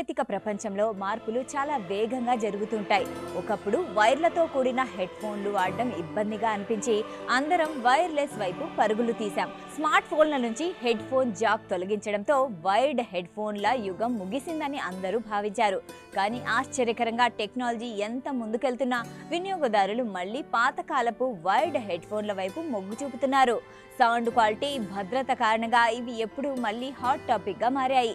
సాంకేతిక ప్రపంచంలో మార్పులు చాలా వేగంగా జరుగుతుంటాయి. ఒకప్పుడు వైర్లతో కూడిన హెడ్ ఫోన్లు వాడడం ఇబ్బందిగా అనిపించి అందరం వైర్లెస్ వైపు పరుగులు తీశాం. స్మార్ట్ ఫోన్ల నుంచి హెడ్ ఫోన్ జాక్ తొలగించడంతో వైర్డ్ హెడ్ ఫోన్ల యుగం ముగిసిందని అందరూ భావించారు. కానీ ఆశ్చర్యకరంగా టెక్నాలజీ ఎంత ముందుకెళ్తున్నా వినియోగదారులు మళ్ళీ పాతకాలపు వైర్డ్ హెడ్ ఫోన్ల వైపు మొగ్గు చూపుతున్నారు. సౌండ్ క్వాలిటీ, భద్రత కారణంగా ఇవి ఎప్పుడూ మళ్ళీ హాట్ టాపిక్గా మారాయి.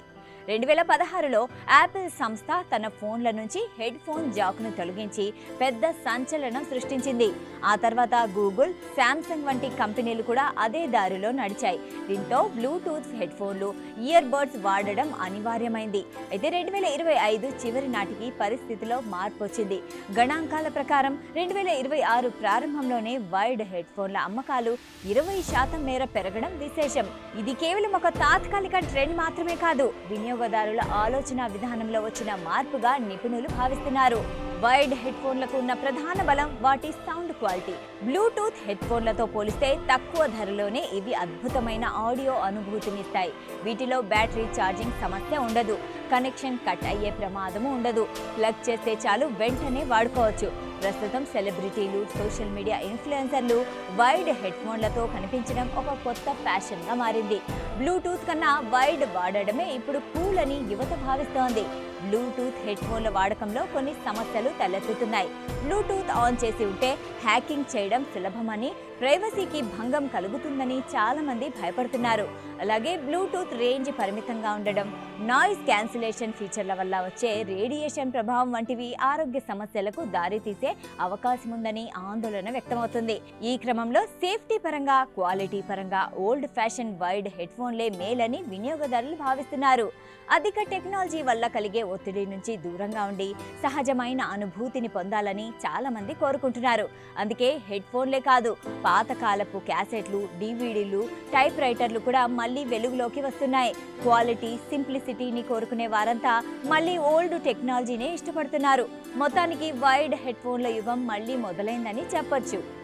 2016లో యాపిల్ సంస్థ తన ఫోన్ల నుంచి హెడ్ ఫోన్ జాక్ను తొలగించి పెద్ద సంచలనం సృష్టించింది. ఆ తర్వాత గూగుల్, శాంసంగ్ వంటి కంపెనీలు కూడా అదే దారిలో నడిచాయి. దీంతో బ్లూటూత్ హెడ్ ఫోన్లు, ఇయర్ బడ్స్ వాడడం అనివార్యమైంది. అయితే 2025 చివరి నాటికి పరిస్థితిలో మార్పు వచ్చింది. గణాంకాల ప్రకారం 2026 ప్రారంభంలోనే వైర్డ్ హెడ్ ఫోన్ల అమ్మకాలు 20% మేర పెరగడం విశేషం. ఇది కేవలం ఒక తాత్కాలిక ట్రెండ్ మాత్రమే కాదు, వినియోగదారుల ఆలోచన విధానంలో వచ్చిన మార్పుగా నిపుణులు భావిస్తున్నారు. వైర్డ్ హెడ్ ఫోన్లకు ఉన్న ప్రధాన బలం వాటి సౌండ్ క్వాలిటీ. బ్లూటూత్ హెడ్ ఫోన్లతో పోలిస్తే తక్కువ ధరలోనే ఇవి అద్భుతమైన ఆడియో అనుభూతినిస్తాయి. వీటిలో బ్యాటరీ ఛార్జింగ్ సమస్య ఉండదు, కనెక్షన్ కట్ అయ్యే ప్రమాదము ఉండదు. ప్లగ్ చేస్తే చాలు, వెంటనే వాడుకోవచ్చు. ప్రస్తుతం సెలబ్రిటీలు, సోషల్ మీడియా ఇన్ఫ్లుయెన్సర్లు వైర్డ్ హెడ్ ఫోన్లతో కనిపించడం ఒక కొత్త ఫ్యాషన్గా మారింది. బ్లూటూత్ కన్నా వైర్డ్ వాడడమే ఇప్పుడు కూల్ అని యువత భావిస్తోంది. బ్లూటూత్ హెడ్ ఫోన్ల వాడకంలో కొన్ని సమస్యలు తలెత్తుతున్నాయి. బ్లూటూత్ ఆన్ చేసి ఉంటే హ్యాకింగ్ చేయడం సులభమని, ప్రైవసీకి భంగం కలుగుతుందని చాలా మంది భయపడుతున్నారు. అలాగే బ్లూటూత్ రేంజ్ పరిమితంగా ఉండడం, నాయిస్ క్యాన్సిలేషన్ ఫీచర్ల వల్ల వచ్చే రేడియేషన్ ప్రభావం వంటివి ఆరోగ్య సమస్యలకు దారితీసే అవకాశం ఉందని ఆందోళన వ్యక్తమవుతుంది. ఈ క్రమంలో సేఫ్టీ పరంగా, క్వాలిటీ పరంగా ఓల్డ్ ఫ్యాషన్ వైర్డ్ హెడ్ ఫోన్లే మేలని వినియోగదారులు భావిస్తున్నారు. అధిక టెక్నాలజీ వల్ల కలిగే ఒత్తిడి నుంచి దూరంగా ఉండి సహజమైన అనుభూతిని పొందాలని చాలా మంది కోరుకుంటున్నారు. అందుకే హెడ్ ఫోన్లే కాదు, పాతకాలపు క్యాసెట్లు, డివిడీలు, టైప్ రైటర్లు కూడా మళ్ళీ వెలుగులోకి వస్తున్నాయి. క్వాలిటీ, సింప్లిసిటీని కోరుకునే వారంతా మళ్ళీ ఓల్డ్ టెక్నాలజీనే ఇష్టపడుతున్నారు. మొత్తానికి వైర్డ్ హెడ్ ఫోన్ల యుగం మళ్ళీ మొదలైందని చెప్పొచ్చు.